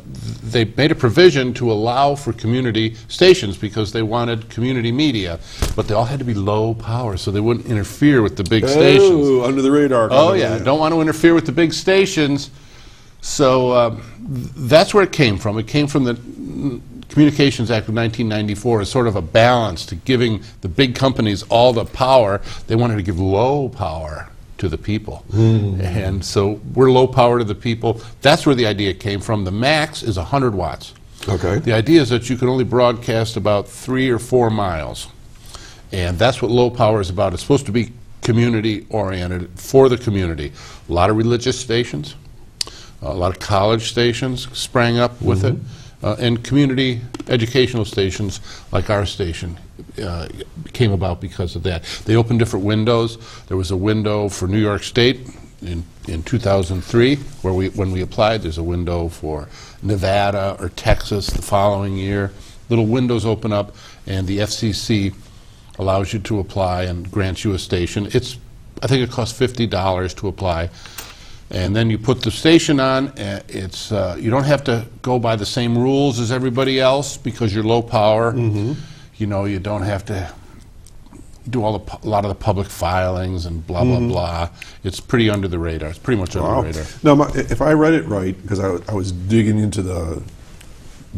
they made a provision to allow for community stations because they wanted community media, but they all had to be low power so they wouldn't interfere with the big stations. Oh, under the radar. Oh yeah, don't want to interfere with the big stations. So that's where it came from. It came from the Communications Act of 1994 as sort of a balance to giving the big companies all the power. They wanted to give low power to the people. And so we're low power to the people. That's where the idea came from. The max is 100 watts. Okay. The idea is that you can only broadcast about 3 or 4 miles. And that's what low power is about. It's supposed to be community oriented for the community. A lot of religious stations, a lot of college stations sprang up with it, and community educational stations like our station came about because of that. They opened different windows. There was a window for New York State in 2003 where when we applied. There's a window for Nevada or Texas the following year. Little windows open up, and the FCC allows you to apply and grants you a station. I think it costs $50 to apply. And then you put the station on. It's you don't have to go by the same rules as everybody else because you're low power. You know, you don't have to do a lot of the public filings and blah blah blah. It's pretty under the radar. It's pretty much under the radar. Now, if I read it right, because I was digging into the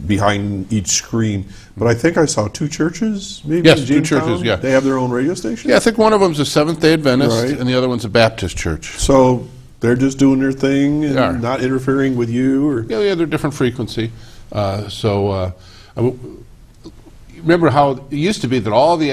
behind each screen, but I think I saw 2 churches, maybe. Yes, in 2 Jamestown? churches. Yeah, they have their own radio station. Yeah, I think one of them's a Seventh-day Adventist, Right. and the other one's a Baptist church. So they're just doing their thing and They are. not interfering with you, or Yeah, they're different frequency. Remember how it used to be that all the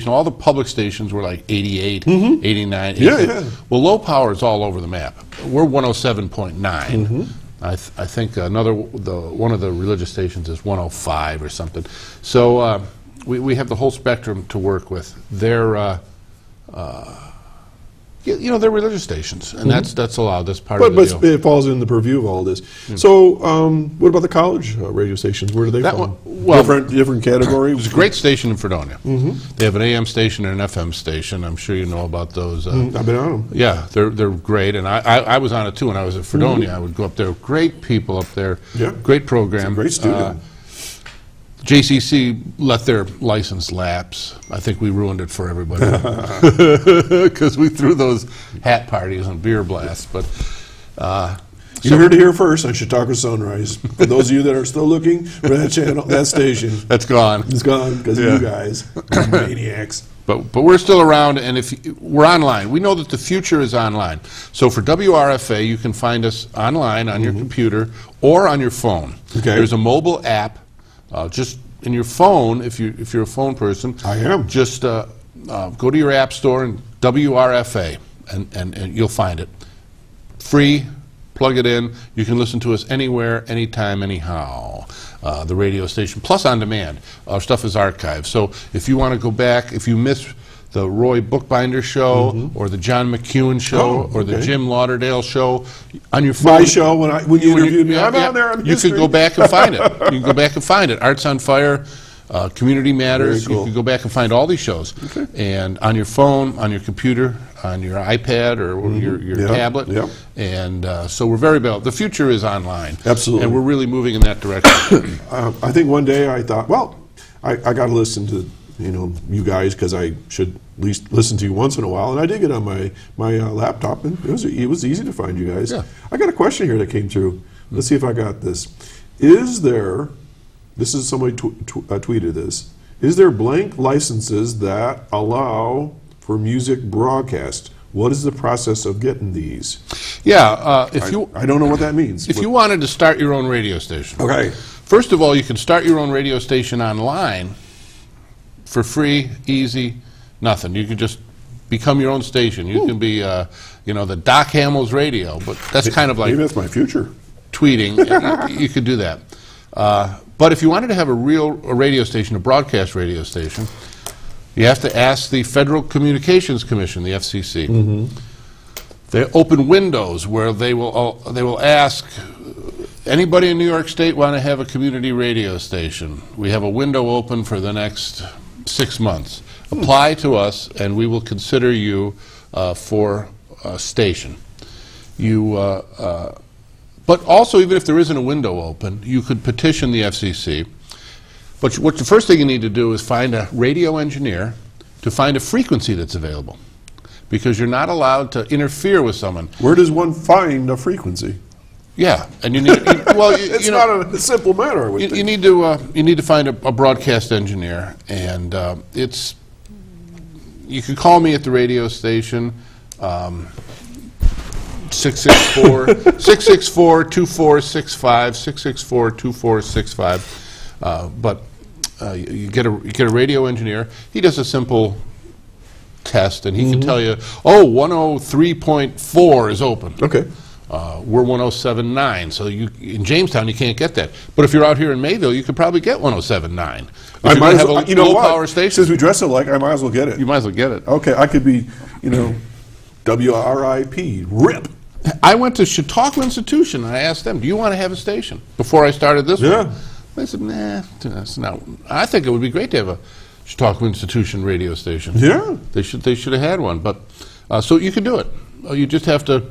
all the public stations were like 88, 89, 88. Yeah. Well, low power is all over the map. We're 107.9. I think one of the religious stations is 105 or something. So we have the whole spectrum to work with. They're they're religious stations, and that's allowed. That's part of the deal. but it falls in the purview of all this. So, what about the college radio stations? Where do they That fall? one- well, different category. There's a great station in Fredonia. They have an AM station and an FM station. I'm sure you know about those. I've been on them. Yeah, they're great, and I was on it too when I was at Fredonia. I would go up there. Great people up there. Yeah. Great program. It's a great student. JCC let their license lapse. I think we ruined it for everybody because we threw those hat parties and beer blasts. But You heard it here first on Chautauqua Sunrise. For those of you that are still looking for that channel, that station, that's gone. it's gone because of Yeah. you guys, maniacs. But we're still around, and we're online. We know that the future is online. So for WRFA, you can find us online on your computer or on your phone. Okay. There's a mobile app. Just in your phone, if you're a phone person, I am. Just go to your app store and WRFA, and you'll find it. Free. Plug it in. You can listen to us anywhere, anytime, anyhow. The radio station, plus on demand. Our stuff is archived. So if you want to go back, if you miss the Roy Bookbinder show or the John McEwen show or the Jim Lauderdale show on your phone. My show, when you interviewed me, I'm on there on You history. can go back and find it. You can go back and find it. Arts on Fire, Community Matters. Very cool. You can go back and find all these shows. And on your phone, on your computer, on your iPad or your tablet. Yep. And so we're very well. The future is online. Absolutely. And we're really moving in that direction. I think one day I thought, well, I got to listen to you guys because I should at least listen to you once in a while, and I did get on my laptop, and it was easy to find you guys. Yeah. I got a question here that came through. Let's see if I got this. Is there? This is somebody tweeted this. Is there blank licenses that allow for music broadcast? What is the process of getting these? Yeah, I don't know what that means. If you wanted to start your own radio station, Okay. first of all, you can start your own radio station online for free, easy, nothing. You can just become your own station. You can be, the Doc Hamels radio, but that's kind of like Maybe that's my future. tweeting. You could do that. But if you wanted to have a radio station, a broadcast radio station, you have to ask the Federal Communications Commission, the FCC. They open windows where they will ask, anybody in New York State want to have a community radio station? We have a window open for the next 6 months. Apply to us, and we will consider you for a station. But also, even if there isn't a window open, you could petition the FCC. But what the first thing you need to do is find a radio engineer to find a frequency that's available, because you're not allowed to interfere with someone. Where does one find a frequency? Yeah, and you need well, It's you know, not a simple matter, I would think. you need to find a broadcast engineer, and it's you can call me at the radio station. 664-2465, 664-2465. But you get a radio engineer. He does a simple test, and he can tell you, oh, 103.4 is open. Okay. We're 107.9, so in Jamestown you can't get that. But if you're out here in Mayville, you could probably get 107.9. I might as have well, a you know low what? power station. Since we dress alike, I might as well get it. You might as well get it. Okay, I could be, WRIP, RIP. I went to Chautauqua Institution, and I asked them, do you want to have a station? Before I started this one. They said, nah, that's not. I think it would be great to have a Chautauqua Institution radio station. Yeah. They should have had one. But so you can do it. You just have to.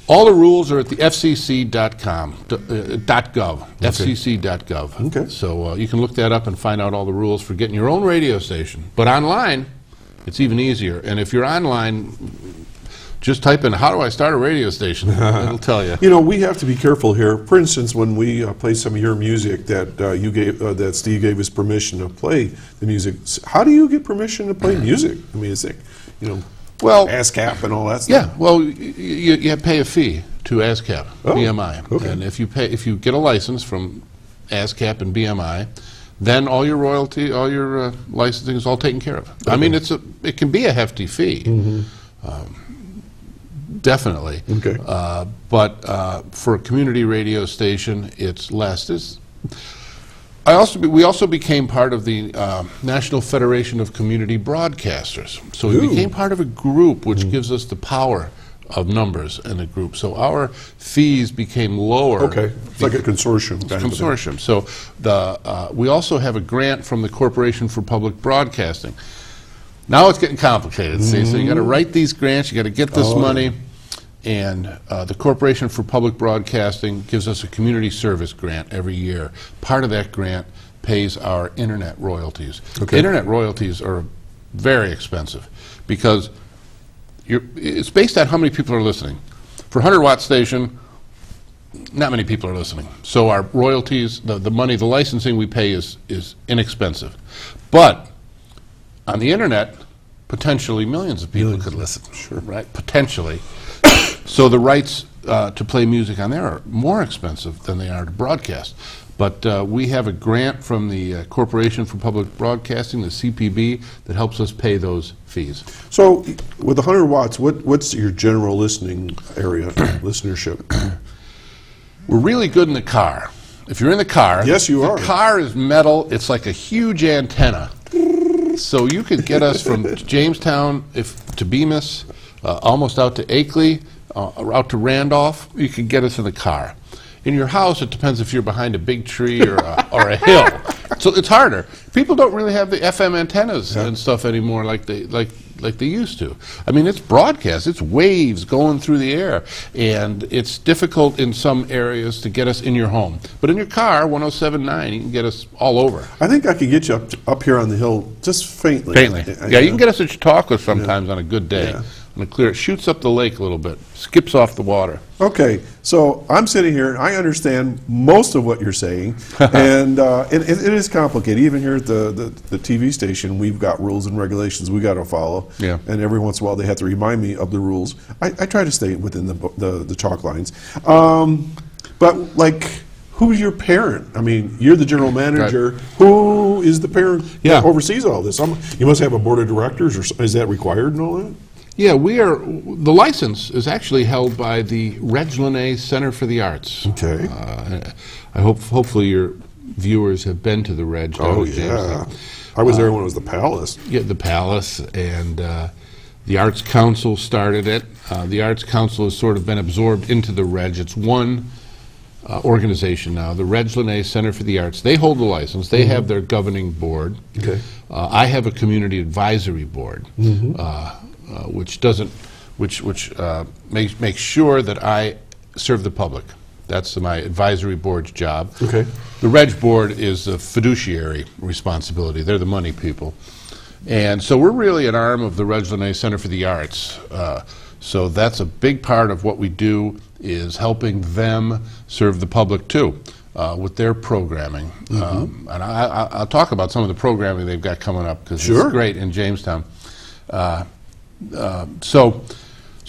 All the rules are at the FCC.com, .gov, FCC.gov. Okay. So you can look that up and find out all the rules for getting your own radio station. But online, it's even easier. And if you're online, just type in, how do I start a radio station? It'll tell you. We have to be careful here. For instance, when we play some of your music that that Steve gave us permission to play the music, how do you get permission to play music? I mean, it's like, well, ASCAP and all that stuff. Yeah, well, you pay a fee to ASCAP, BMI, okay. And if you get a license from ASCAP and BMI, then all your royalty, all your licensing is all taken care of. Okay. I mean, it can be a hefty fee, definitely. Okay. But for a community radio station, it's less. We also became part of the National Federation of Community Broadcasters. So we became part of a group which gives us the power of numbers in a group. So our fees became lower. Okay, it's like a consortium. Consortium. So we also have a grant from the Corporation for Public Broadcasting. Now it's getting complicated. See? So you got to write these grants, you got to get this money. And the Corporation for Public Broadcasting gives us a community service grant every year. Part of that grant pays our internet royalties. Okay. Internet royalties are very expensive because it's based on how many people are listening. For a 100-watt station, not many people are listening. So our royalties, the money, the licensing we pay is inexpensive. But on the internet, potentially millions of people could listen. Sure. Right? Potentially. So the rights to play music on there are more expensive than they are to broadcast. But we have a grant from the Corporation for Public Broadcasting, the CPB, that helps us pay those fees. So with 100 watts, what's your general listening area, listenership? We're really good in the car. If you're in the car, yes, you are. The car is metal. It's like a huge antenna. So you could get us from Jamestown to Bemis, almost out to Akeley, out to Randolph. You could get us in the car. In your house, it depends if you're behind a big tree or a hill. So it's harder. People don't really have the FM antennas and stuff anymore like they used to. I mean, it's broadcast. It's waves going through the air, and it's difficult in some areas to get us in your home. But in your car, 107.9, you can get us all over. I think I could get you up here on the hill just faintly. Faintly. Yeah, you can get us at Chautauqua sometimes on a good day. Yeah. On a clear, it shoots up the lake a little bit, skips off the water. Okay, so I'm sitting here and I understand most of what you're saying, and it is complicated. Even here at the TV station, we've got rules and regulations we got to follow. Yeah. And every once in a while, they have to remind me of the rules. I try to stay within the chalk lines, but like. Who's your parent? I mean, you're the general manager. Right. Who is the parent that oversees all this? You must have a board of directors, or is that required and all that? Yeah, the license is actually held by the Reg Linné Center for the Arts. Okay. Hopefully your viewers have been to the Reg. Oh, yeah. I was there when it was the Palace. Yeah, the Palace, and the Arts Council started it. The Arts Council has sort of been absorbed into the Reg. It's one organization now, the Reg Linné Center for the Arts. They hold the license. They have their governing board. Okay. I have a community advisory board, which makes sure that I serve the public. That's my advisory board's job. Okay. The Reg Board is the fiduciary responsibility. They're the money people. And so we're really an arm of the Reg Lenné Center for the Arts. So that's a big part of what we do, is helping them serve the public too with their programming. And I'll talk about some of the programming they've got coming up, because it's great in Jamestown. So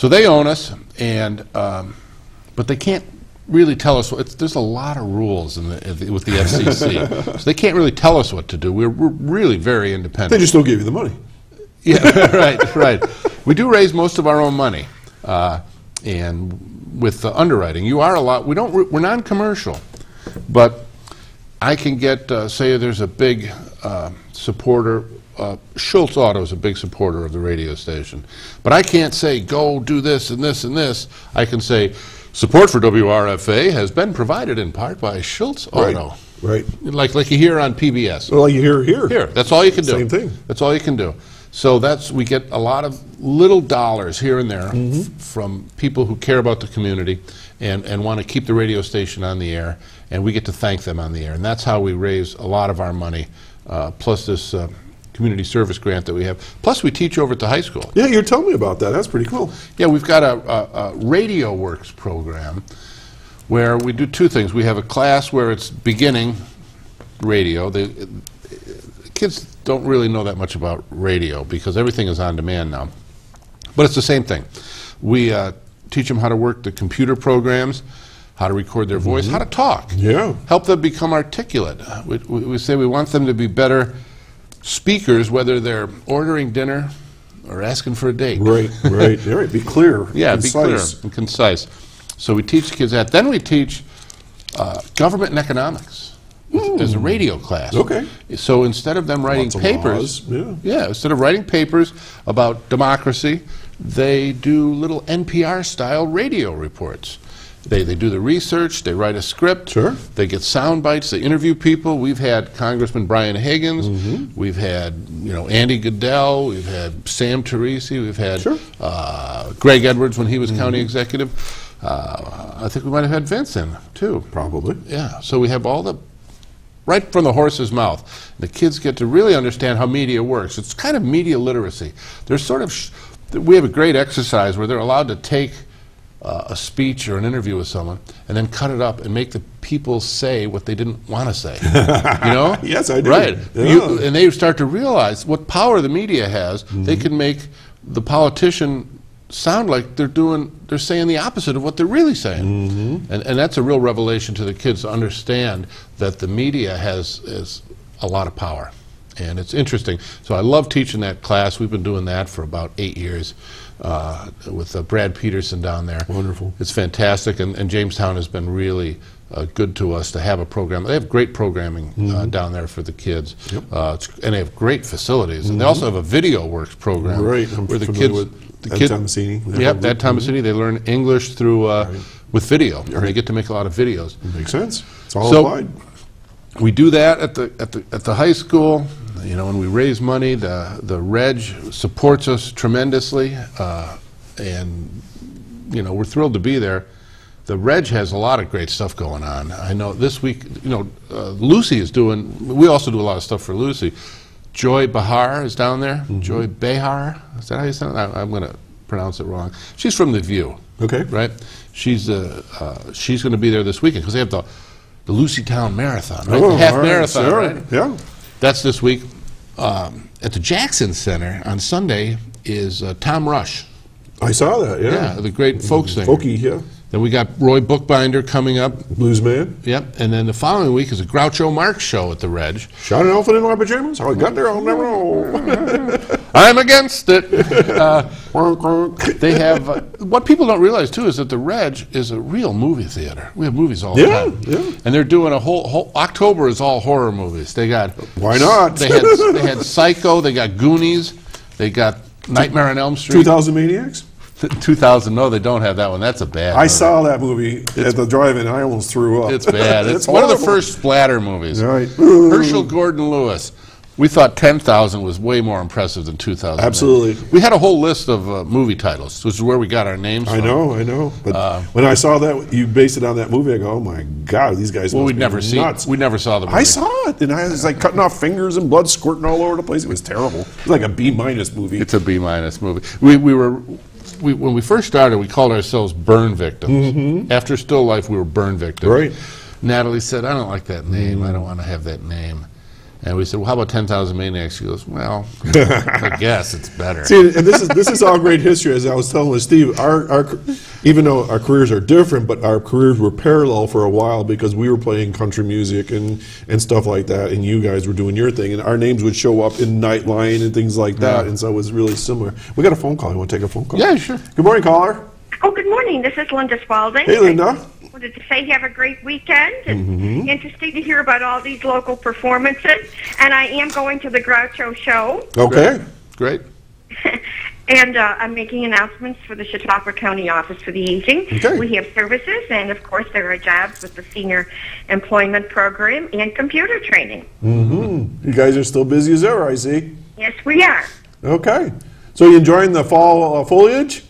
they own us, and but they can't really tell us. There's a lot of rules with the FCC, so they can't really tell us what to do. We're really very independent. They just don't give you the money. Yeah, right. We do raise most of our own money, and with the underwriting, we're non-commercial, but I can get say there's a big supporter. Schultz Auto is a big supporter of the radio station, but I can't say go do this and this and this. I can say support for WRFA has been provided in part by Schultz Auto. Right. Like you hear on PBS. Well, you hear here. Here. That's all you can do. Same thing. That's all you can do. So we get a lot of little dollars here and there from people who care about the community and want to keep the radio station on the air, and we get to thank them on the air. And that's how we raise a lot of our money, plus this community service grant that we have. Plus we teach over at the high school. Yeah, you're telling me about that. That's pretty cool. Yeah, we've got a Radio Works program where we do two things. We have a class where it's beginning radio. The kids don't really know that much about radio because everything is on demand now. But it's the same thing. We teach them how to work the computer programs, how to record their voice, how to talk. Yeah. Help them become articulate. We say we want them to be better speakers, whether they're ordering dinner or asking for a date. Right. Be clear. Yeah, concise. be clear and concise. So we teach kids that. Then we teach government and economics as a radio class. Okay. So instead of them writing Lots of papers, laws. Yeah. instead of writing papers about democracy, they do little NPR-style radio reports. They do the research, they write a script, they get sound bites, they interview people. We've had Congressman Brian Higgins, we've had Andy Goodell, we've had Sam Teresi, we've had Greg Edwards when he was county executive. I think we might have had Vince in too. Probably. Yeah, so we have all right from the horse's mouth. The kids get to really understand how media works. It's kind of media literacy. There's we have a great exercise where they're allowed to take a speech or an interview with someone and then cut it up and make the people say what they didn't want to say. Yes, I do. Right. Yeah. And they start to realize what power the media has. They can make the politician sound like they're saying the opposite of what they're really saying. And that's a real revelation to the kids, to understand that the media has a lot of power. And it's interesting. So I love teaching that class. We've been doing that for about 8 years with Brad Peterson down there. Wonderful. It's fantastic. And Jamestown has been really good to us to have a program. They have great programming down there for the kids. And they have great facilities. And they also have a Video Works program. Right. Where the kids... Ed Tomasini. Yep, Ed Tomasini. They learn English through with video. And they get to make a lot of videos. Makes sense. It's all applied. We do that at the high school. When we raise money, the Reg supports us tremendously, and we're thrilled to be there. The Reg has a lot of great stuff going on. I know this week, Lucy is doing. We also do a lot of stuff for Lucy. Joy Behar is down there. Joy Behar, is that how you say it? I'm going to pronounce it wrong. She's from The View. Okay. Right. She's going to be there this weekend because they have the Lucytown Marathon, right? The half marathon, right? Yeah. That's this week. At the Jackson Center on Sunday is Tom Rush. I saw that, yeah. Yeah, the great folk singer. Folky, yeah. Then we got Roy Bookbinder coming up. Blues man. Yep. And then the following week is a Groucho Marx show at the Reg. Shot an elephant in my pajamas? How I got there, I'll never know. I'm against it. They have, what people don't realize too is that the Reg is a real movie theater. We have movies all the time. Yeah. And they're doing a whole October is all horror movies. They got. Why not? They had Psycho, they got Goonies, they got Nightmare on Elm Street. 2000 Maniacs? 2000, no, they don't have that one. That's a bad movie. I saw that movie at the drive-in. I almost threw up. It's bad. It's one of the first splatter movies. Right. Herschel Gordon Lewis. we thought 10,000 was way more impressive than 2,000. Absolutely. We had a whole list of movie titles, which is where we got our names from. I know. But when I saw that, you based it on that movie, I go, oh my God, these guys must be nuts. We never saw the movie. I saw it, and I was like cutting off fingers and blood squirting all over the place. It was terrible. It was like a B- movie. It's a B- movie. When we first started, we called ourselves Burn Victims. After Still Life, we were Burn Victims. Right. Natalie said, I don't like that name. I don't want to have that name. And we said, well, how about 10,000 Maniacs? She goes, well, I guess it's better. See, and this is all great history. As I was telling Steve, our even though our careers are different, but our careers were parallel for a while because we were playing country music and stuff like that, and you guys were doing your thing, and our names would show up in Nightline and things like that, and so it was really similar. We got a phone call. You want to take a phone call? Yeah, sure. Good morning, caller. Oh, good morning. This is Linda Spalding. Hey, Linda. I wanted to say you have a great weekend, and interesting to hear about all these local performances. And I am going to the Groucho show. Okay. Great. And I'm making announcements for the Chautauqua County Office for the Aging. Okay. We have services, and of course there are jobs with the Senior Employment Program and computer training. You guys are still busy as ever, I see. Yes, we are. Okay. So you enjoying the fall foliage?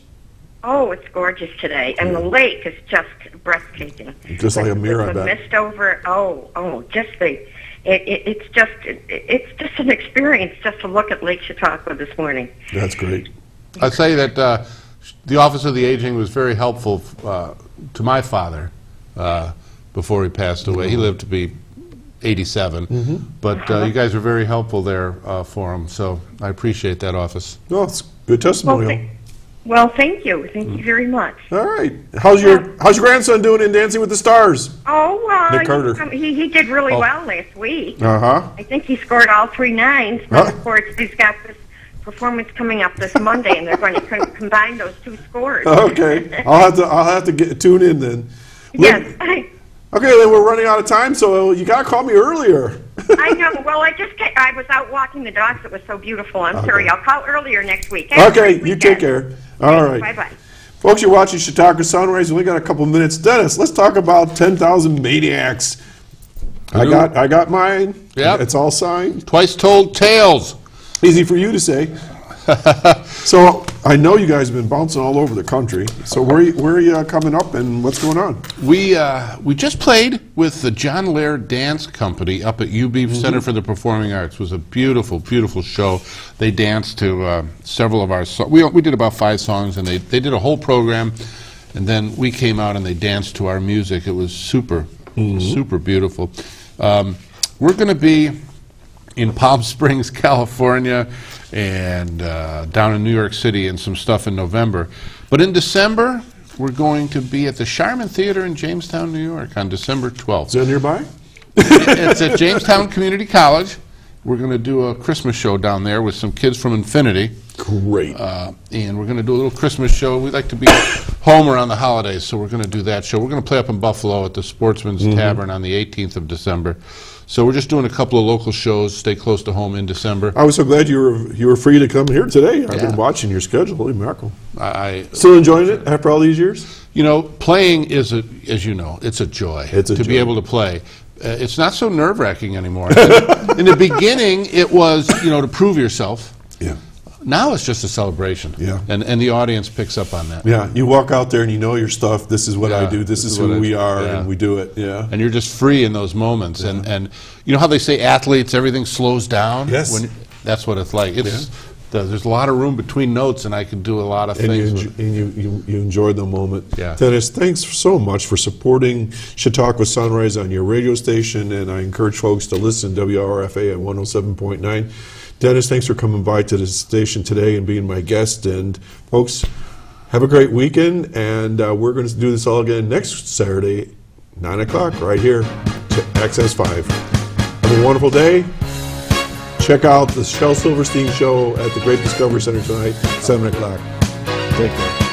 Oh, it's gorgeous today, and the lake is just breathtaking. Just like a mirror, I the bet. mist over it. It's just an experience just to look at Lake Chautauqua this morning. That's great. I'd say that the Office of the Aging was very helpful to my father before he passed away. He lived to be 87, but you guys were very helpful there for him, so I appreciate that office. Well, it's good testimonial. Well, thank you. Thank you very much. All right. How's your grandson doing in Dancing with the Stars? Oh, Nick Carter. He did really well last week. Uh-huh. I think he scored all 3 nines, but of course he's got this performance coming up this Monday, and they're going to combine those 2 scores. Okay. I'll have to tune in then. Yes. Okay, then we're running out of time, so you got to call me earlier. I know. Well, I was out walking the dogs. It was so beautiful. I'm sorry. I'll call earlier next week. Okay, you take care. All right. Bye-bye. Folks, you're watching Chautauqua Sunrise. We only got a couple minutes. Dennis, let's talk about 10,000 Maniacs. I got mine. Yep. It's all signed. Twice told tales. Easy for you to say. So I know you guys have been bouncing all over the country. So where are you coming up, and what's going on? We just played with the John Laird Dance Company up at UB Center for the Performing Arts. It was a beautiful, beautiful show. They danced to several of our songs. We did about 5 songs, and they did a whole program, and then we came out and they danced to our music. It was super, super beautiful. We're going to be in Palm Springs, California, and down in New York City, and some stuff in November. But in December, we're going to be at the Sharman Theater in Jamestown, New York on December 12th. Is that nearby? It's at Jamestown Community College. We're going to do a Christmas show down there with some kids from Infinity. Great. And we're going to do a little Christmas show. We like to be home around the holidays, so we're going to do that show. We're going to play up in Buffalo at the Sportsman's Tavern on the 18th of December. So we're just doing a couple of local shows, stay close to home in December. I was so glad you were free to come here today. I've been watching your schedule. Holy mackerel. I Still enjoying it after all these years? You know, playing is, as you know, it's a joy to be able to play. It's not so nerve-wracking anymore. In the beginning, it was, to prove yourself. Yeah. Now it's just a celebration. Yeah. And the audience picks up on that. Yeah. You walk out there and you know your stuff. This is what I do. This is who we are, and we do it. Yeah. And you're just free in those moments. Yeah. And you know how they say athletes, everything slows down? Yes. That's what it's like. There's a lot of room between notes, and I can do a lot of things. You enjoy the moment. Yeah. Dennis, thanks so much for supporting Chautauqua Sunrise on your radio station, and I encourage folks to listen to WRFA at 107.9. Dennis, thanks for coming by to the station today and being my guest. And folks, have a great weekend, and we're going to do this all again next Saturday, 9 o'clock, right here to Access 5. Have a wonderful day. Check out the Shel Silverstein Show at the Great Discovery Center tonight, 7 o'clock. Take care.